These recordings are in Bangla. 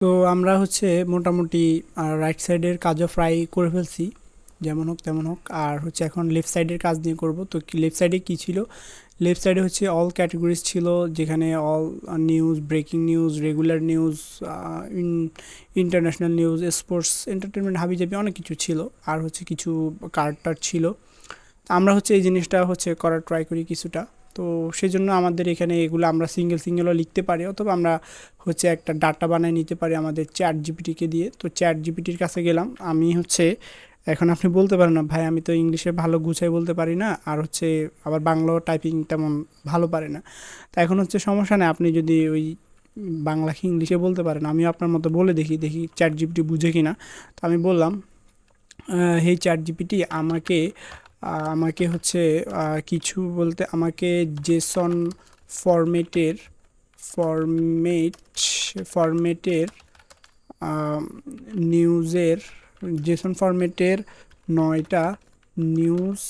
তো আমরা হচ্ছে মোটামুটি রাইট সাইডের কাজও প্রায় করে ফেলছি, যেমন হোক তেমন হোক। আর হচ্ছে এখন লেফট সাইডের কাজ নিয়ে করব। তো লেফট সাইডে কী ছিল? লেফট সাইডে হচ্ছে অল ক্যাটাগরিজ ছিল, যেখানে all news, breaking news, regular news, international news, sports, entertainment, হাবিজাবি অনেক কিছু ছিল। আর হচ্ছে কিছু কার্টার ছিল। তো আমরা হচ্ছে এই জিনিসটা হচ্ছে করার ট্রাই করি কিছুটা। তো সেই জন্য আমাদের এখানে এগুলো আমরা সিঙ্গেল সিঙ্গেলও লিখতে পারি, অথবা আমরা হচ্ছে একটা ডাটা বানায় নিতে পারি আমাদের চ্যাট জিপিটিকে দিয়ে। তো চ্যাট জিপিটির কাছে গেলাম আমি হচ্ছে, এখন আপনি বলতে পারেন না ভাই আমি তো ইংলিশে ভালো গুছাই বলতে পারি না, আর হচ্ছে আবার বাংলাও টাইপিং তেমন ভালো পারে না। তা এখন হচ্ছে সমস্যা নেই, আপনি যদি ওই বাংলা কি ইংলিশে বলতে পারেন, আমিও আপনার মতো বলে দেখি দেখি চ্যাট জিপিটি বুঝে কিনা। তো আমি বললাম, হেই চ্যাট জিপিটি, আমাকে হচ্ছে কিছু বলতে, আমাকে জেসন ফরম্যাটের ফরম্যাট ফরম্যাটের নিউজের জেসন ফরম্যাটের 9টা নিউজ,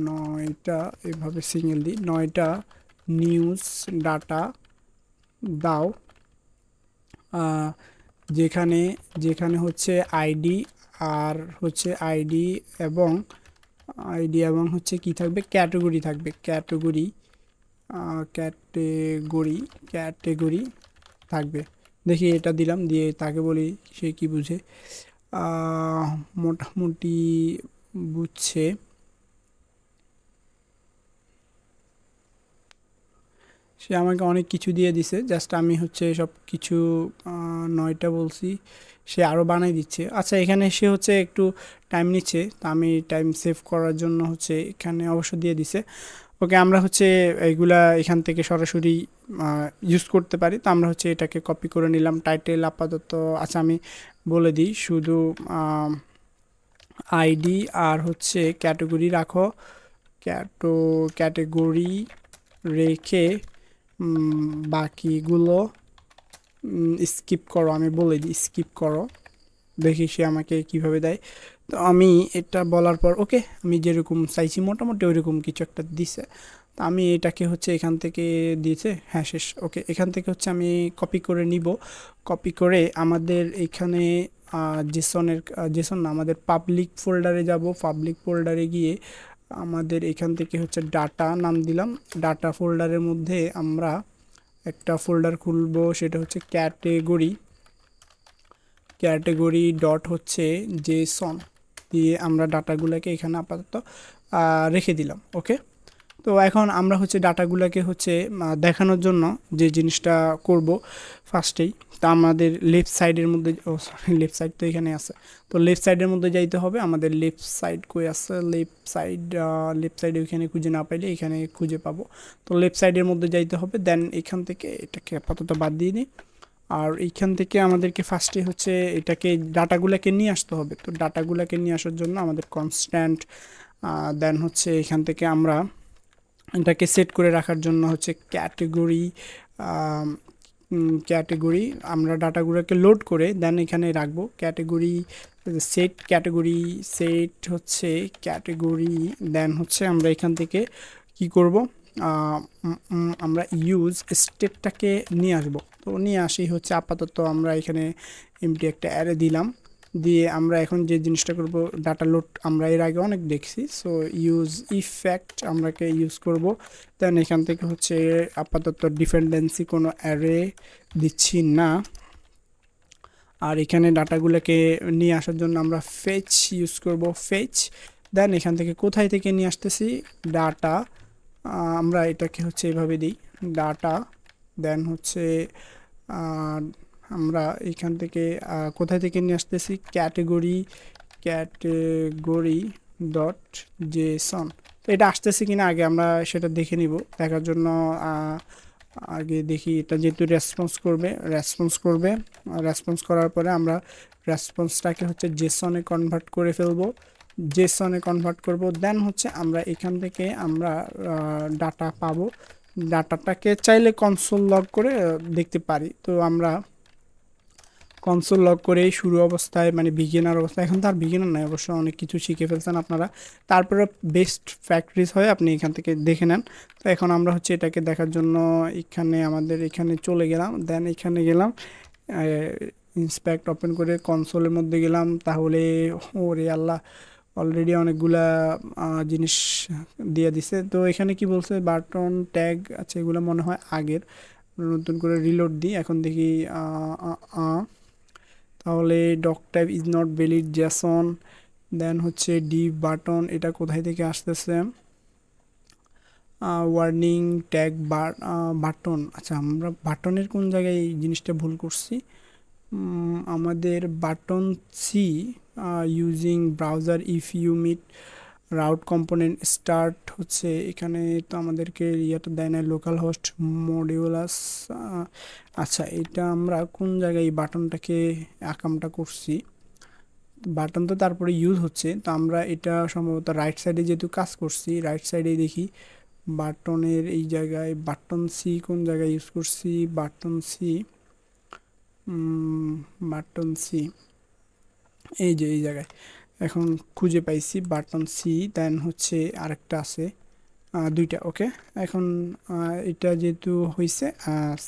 9টা, এভাবে সিঙ্গেল দিই, 9টা নিউজ ডাটা দাও, আহ, যেখানে যেখানে হচ্ছে আইডি, আর হচ্ছে আইডি এবং হচ্ছে কি থাকবে, ক্যাটাগরি থাকবে, ক্যাটেগরি ক্যাটেগরি থাকবে। দেখি এটা দিলাম, দিয়ে তাকে বলি সে কি বুঝে। মোটামুটি বুঝছে। সে আমাকে অনেক কিছু দিয়ে দিছে, জাস্ট আমি হচ্ছে সব কিছু 9টা বলছি, সে আরও বানাই দিচ্ছে। আচ্ছা, এখানে সে হচ্ছে একটু টাইম নিচ্ছে, তা আমি টাইম সেভ করার জন্য হচ্ছে এখানে অবশ্য দিয়ে দিছে। ওকে, আমরা হচ্ছে এইগুলা এখান থেকে সরাসরি ইউজ করতে পারি। তো আমরা হচ্ছে এটাকে কপি করে নিলাম। টাইটেল আপাতত, আচ্ছা আমি বলে দিই, শুধু আইডি আর হচ্ছে ক্যাটাগরি রাখো, ক্যাটাগরি রেখে বাকিগুলো স্কিপ করো, আমি বলে দিই স্কিপ করো, দেখি সে আমাকে কিভাবে দেয়। তো আমি এটা বলার পর ওকে, আমি যেরকম চাইছি মোটামুটি ওইরকম কিছু একটা দিছে। তো আমি এটাকে হচ্ছে এখান থেকে দিয়েছে, হ্যাঁ শেষ। ওকে, এখান থেকে হচ্ছে আমি কপি করে নিব। কপি করে আমাদের এখানে জেসন না, আমাদের পাবলিক ফোল্ডারে যাব। পাবলিক ফোল্ডারে গিয়ে আমাদের এখান থেকে হচ্ছে ডাটা নাম দিলাম। ডাটা ফোল্ডারের মধ্যে আমরা একটা ফোল্ডার খুলবো, সেটা হচ্ছে ক্যাটেগরি ডট হচ্ছে জেসন, দিয়ে আমরা ডাটাগুলোকে এখানে আপাতত রেখে দিলাম। ওকে, তো এখন আমরা হচ্ছে ডাটাগুলোকে হচ্ছে দেখানোর জন্য যে জিনিসটা করব ফার্স্টেই, তা আমাদের লেফট সাইডের মধ্যে, ও সরি, লেফট সাইড তো এখানে আছে। তো লেফট সাইডের মধ্যে যাইতে হবে আমাদের। লেফট সাইড কই আছে? লেফট সাইড ওইখানে খুঁজে না পাইলে এখানে খুঁজে পাবো। তো লেফট সাইডের মধ্যে যাইতে হবে, দেন এখান থেকে এটাকে আপাতত বাদ দিয়ে দিই। আর এইখান থেকে আমাদেরকে ফার্স্টে হচ্ছে এটাকে ডাটাগুলোকে নিয়ে আসতে হবে। তো ডাটাগুলোকে নিয়ে আসার জন্য আমাদের কনস্ট্যান্ট, দেন হচ্ছে এখান থেকে আমরা এটাকে সেট করে রাখার জন্য হচ্ছে ক্যাটেগরি আমরা ডাটাগুলোকে লোড করে দেন এখানে রাখবো। সেট হচ্ছে ক্যাটেগরি, দেন হচ্ছে আমরা এখান থেকে কি করব, আমরা ইউজ স্টেটটাকে নিয়ে আসব। তো নিয়ে আসি হচ্ছে আপাতত আমরা এখানে এমটি একটা অ্যারে দিলাম, দিয়ে আমরা এখন যে জিনিসটা করব, ডাটা লোড আমরা এর আগে অনেক দেখছি। সো ইউজ ইফেক্ট আমরাকে ইউজ করব। দেন এখান থেকে হচ্ছে আপাতত ডিপেন্ডেন্সি কোনো অ্যারে দিচ্ছি না। আর এখানে ডাটাগুলোকে নিয়ে আসার জন্য আমরা ফেচ ইউজ করব, ফেচ। দেন এখান থেকে কোথায় থেকে নিয়ে আসতেছি, ডাটা, আমরা এটাকে হচ্ছে এভাবে দিই, ডাটা। দেন হচ্ছে আমরা এখান থেকে কোথায় থেকে নিয়ে আসতেছি, ক্যাটেগরি ডট জেসন। তো এটা আসতেছে কিনা আগে আমরা সেটা দেখে নিব। দেখার জন্য আগে দেখি, এটা যেহেতু রেসপন্স করার পরে আমরা রেসপন্সটাকে হচ্ছে জেসনে কনভার্ট করে ফেলবো, জেসনে কনভার্ট করব। দেন হচ্ছে আমরা এখান থেকে আমরা ডাটা পাবো। ডাটাটাকে চাইলে কনসোল লগ করে দেখতে পারি। তো আমরা কনসোল লগ করে শুরু অবস্থায়, মানে বিগিনার অবস্থায়, এখন তো আর বিগিনার নাই অবশ্য, অনেক কিছু শিখে ফেলছেন আপনারা। তারপরে বেস্ট ফ্যাক্টরিজ হয় আপনি এখান থেকে দেখে নেন। তো এখন আমরা হচ্ছে এটাকে দেখার জন্য এখানে আমাদের এখানে চলে গেলাম, দেন এখানে গেলাম ইন্সপেক্ট ওপেন করে কনসোলের মধ্যে গেলাম, তাহলে ওরে আল্লাহ, অলরেডি অনেকগুলা জিনিস দিয়ে দিছে। তো এখানে কি বলছে, বাটন ট্যাগ আছে, এগুলো মনে হয় আগের। নতুন করে রিলোড দিই, এখন দেখি তাহলে doc type is not valid JSON. Then হচ্ছে ডিভ বাটন, এটা কোথায় থেকে আসতেছে, ওয়ার্নিং ট্যাগ বাটন। আচ্ছা, আমরা বাটনের কোন জায়গায় এই জিনিসটা ভুল করছি। আমাদের button see using browser if you meet route component start হচ্ছে, এখানে তো আমাদেরকে ইয়েটা দেয় না, লোকাল হোস্ট মডিউলাস। আচ্ছা, এটা আমরা কোন জায়গায় এই বাটনটাকে আকামটা করছি, বাটন তো তারপরে ইউজ হচ্ছে, তো আমরা এটা সম্ভবত রাইট সাইডে যেহেতু কাজ করছি, রাইট সাইডে দেখি বাটনের এই জায়গায় বাটন সি কোন জায়গায় ইউজ করছি, বাটন সি, বাটন সি এই যে এই জায়গায় এখন খুঁজে পাইছি বাটন সি। দেন হচ্ছে আরেকটা আছে, দুইটা। ওকে, এখন এটা যেহেতু হয়েছে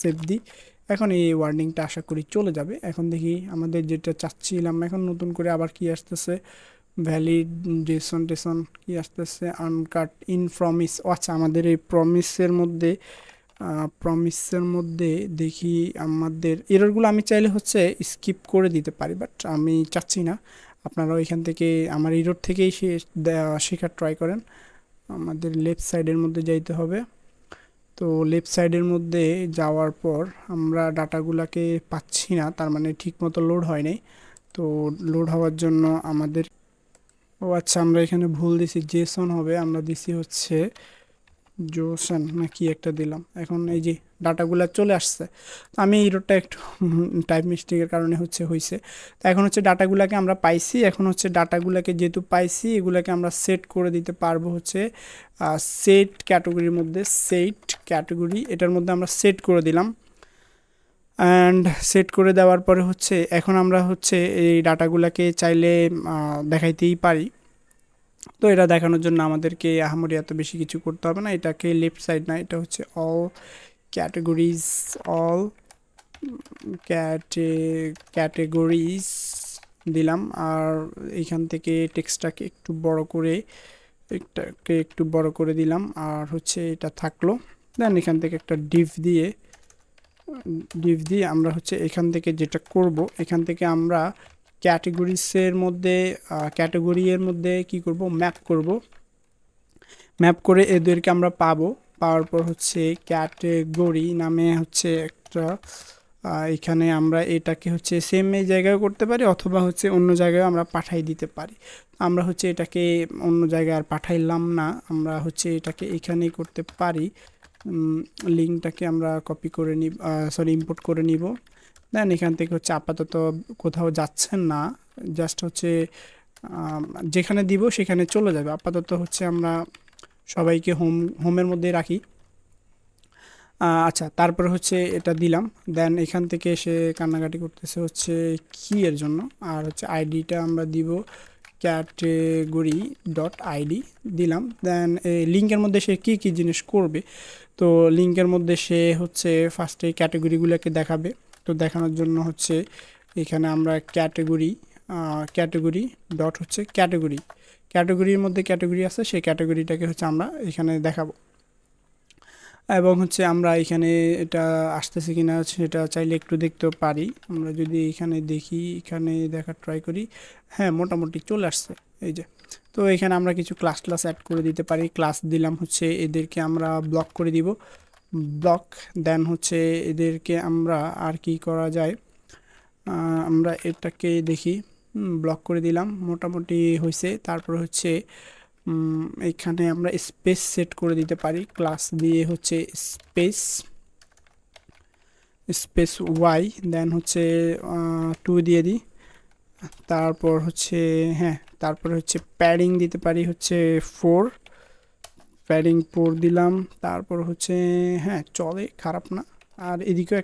সেভ দিই। এখন এই ওয়ার্নিংটা আশা করি চলে যাবে। এখন দেখি আমাদের যেটা চাচ্ছিলাম, এখন নতুন করে আবার কি আসতেছে, ভ্যালিড জেসন টেসন কি আসতেছে, আনকাট ইন প্রমিস। আচ্ছা, আমাদের এই প্রমিসের মধ্যে দেখি আমাদের এররগুলো আমি চাইলে হচ্ছে স্কিপ করে দিতে পারি, বাট আমি চাচ্ছি না। আপনারা ওইখান থেকে আমার এরর থেকেই শেখার ট্রাই করেন। আমাদের লেফট সাইডের মধ্যে যাইতে হবে। তো লেফট সাইডের মধ্যে যাওয়ার পর আমরা ডাটাগুলোকে পাচ্ছি না, তার মানে ঠিক মতো লোড হয় নাই। তো লোড হওয়ার জন্য আমাদের, ও আচ্ছা, আমরা এখানে ভুল দিছি, জেসন হবে, আমরা দিছি হচ্ছে জোসন না কি একটা দিলাম। এখন এই যে ডাটাগুলো চলে আসছে, তো আমি এররটা একটু টাইপ মিস্টেকের কারণে হয়েছে। তো এখন হচ্ছে ডাটাগুলোকে আমরা পাইছি, এখন হচ্ছে ডাটাগুলোকে যেহেতু পাইছি, এগুলোকে আমরা সেট করে দিতে পারবো হচ্ছে সেট ক্যাটাগরির মধ্যে। সেট ক্যাটাগরি, এটার মধ্যে আমরা সেট করে দিলাম। অ্যান্ড সেট করে দেওয়ার পরে হচ্ছে এখন আমরা হচ্ছে এই ডাটাগুলোকে চাইলে দেখাইতেই পারি। তো এটা দেখানোর জন্য আমাদেরকে আহামরি এত বেশি কিছু করতে হবে না। এটাকে লেফট সাইড না, এটা হচ্ছে অল ক্যাটাগরিজ, অল ক্যাটাগরিজ দিলাম। আর এইখান থেকে টেক্সটটাকে একটু বড় করে দিলাম, আর হচ্ছে এটা থাকলো। দেন এখান থেকে একটা ডিভ দিয়ে আমরা হচ্ছে এখান থেকে যেটা করব, এখান থেকে আমরা ক্যাটাগরি এর মধ্যে কি করব, ম্যাপ করে এদেরকে আমরা পাওয়ার পর হচ্ছে ক্যাটাগরি নামে হচ্ছে একটা, এখানে আমরা এটাকে হচ্ছে সেম এই জায়গায় করতে পারি, অথবা হচ্ছে অন্য জায়গায় আমরা পাঠাই দিতে পারি। আমরা হচ্ছে এটাকে অন্য জায়গায় আর পাঠাইলাম না, আমরা হচ্ছে এটাকে এখানেই করতে পারি। লিঙ্কটাকে আমরা কপি করে নিব, ইম্পোর্ট করে নিব। দেন এখান থেকে হচ্ছে আপাতত কোথাও যাচ্ছেন না, জাস্ট হচ্ছে যেখানে দিব সেখানে চলে যাবে। আপাতত হচ্ছে আমরা সবাইকে হোমের মধ্যে রাখি। আচ্ছা, তারপরে হচ্ছে এটা দিলাম। দেন এখান থেকে সে কান্নাকাটি করতেছে হচ্ছে কি এর জন্য, আর হচ্ছে আইডিটা আমরা দিব ক্যাটেগরি ডট আইডি দিলাম। দেন এই লিঙ্কের মধ্যে সে কি কি জিনিস করবে, তো লিঙ্কের মধ্যে সে হচ্ছে ফার্স্টে ক্যাটেগরিগুলোকে দেখাবে। তো দেখানোর জন্য হচ্ছে এখানে আমরা ক্যাটেগরি ডট হচ্ছে ক্যাটেগরির মধ্যে ক্যাটেগরি আছে, সেই ক্যাটেগরিটাকে হচ্ছে আমরা এখানে দেখাবো। এবং হচ্ছে আমরা এখানে এটা আসতেছে কিনা সেটা চাইলে একটু দেখতেও পারি। আমরা যদি এখানে দেখি, এখানে দেখার ট্রাই করি, হ্যাঁ মোটামুটি চলে আসছে এই যে। তো এখানে আমরা কিছু ক্লাস অ্যাড করে দিতে পারি। ক্লাস দিলাম হচ্ছে এদেরকে আমরা ব্লক করে দিব, দেন হচ্ছে এদেরকে আমরা আর কি করা যায়, আমরা এটাকে দেখি, ব্লক করে দিলাম, মোটামুটি হয়েছে। তারপর হচ্ছে এখানে আমরা স্পেস সেট করে দিতে পারি, ক্লাস দিয়ে হচ্ছে স্পেস ওয়াই, দেন হচ্ছে 2 দিয়ে দিই। তারপর হচ্ছে তারপরে হচ্ছে প্যাডিং দিতে পারি হচ্ছে 4, প্যাডিং 4 দিলাম। তারপর হচ্ছে চলে, খারাপ না। আর এদিকেও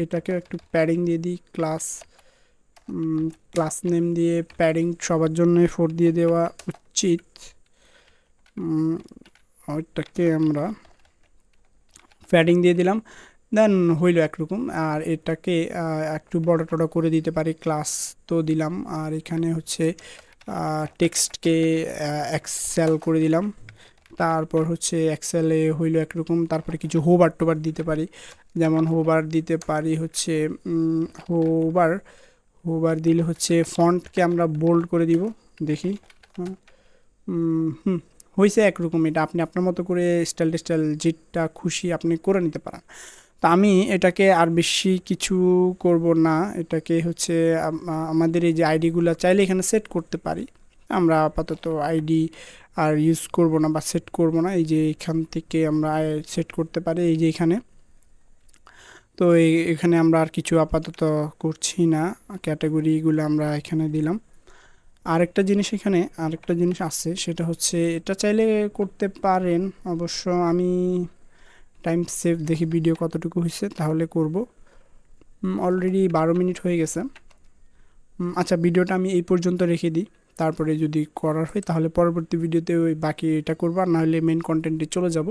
এটাকেও একটু প্যাডিং দিয়ে দিই, ক্লাস নেম দিয়ে প্যাডিং সবার জন্য 4 দিয়ে দেওয়া উচিত। ওইটাকে আমরা প্যাডিং দিয়ে দিলাম। দেন হইলো একরকম। আর এটাকে একটু বড় টড় করে দিতে পারি, ক্লাস তো দিলাম। আর এখানে হচ্ছে টেক্সটকে এক্সেল করে দিলাম। তারপর হচ্ছে এক্সেলে হইলো একরকম। তারপরে কিছু হোবার টোবার দিতে পারি, যেমন হোবার দিতে পারি হচ্ছে হোবার হোবার দিলে হচ্ছে ফন্টকে আমরা বোল্ড করে দিব। দেখি, হ্যাঁ, হুম, হয়েছে একরকম। এটা আপনি আপনার মতো করে স্টাইল টেস্টাইল যেটা খুশি আপনি করে নিতে পারেন। তো আমি এটাকে আর বেশি কিছু করব না। এটাকে হচ্ছে আমাদের এই যে আইডিগুলো চাইলে এখানে সেট করতে পারি। আমরা আপাতত আইডি আর ইউজ করব না বা সেট করব না। এই যে এখান থেকে আমরা সেট করতে পারি, এই যে এখানে। তো এখানে আমরা আর কিছু আপাতত করছি না, ক্যাটাগরিগুলো আমরা এখানে দিলাম। আরেকটা জিনিস আছে, সেটা হচ্ছে এটা চাইলে করতে পারেন অবশ্য। আমি টাইম সেভ দেখি ভিডিও কতটুকু হয়েছে, তাহলে করব। অলরেডি 12 মিনিট হয়ে গেছে। আচ্ছা, ভিডিওটা আমি এই পর্যন্ত রেখে দিই। তারপরে যদি করার হয় তাহলে পরবর্তী ভিডিওতে ওই বাকি এটা করবো, আর নাহলে মেন কন্টেন্টে চলে যাব।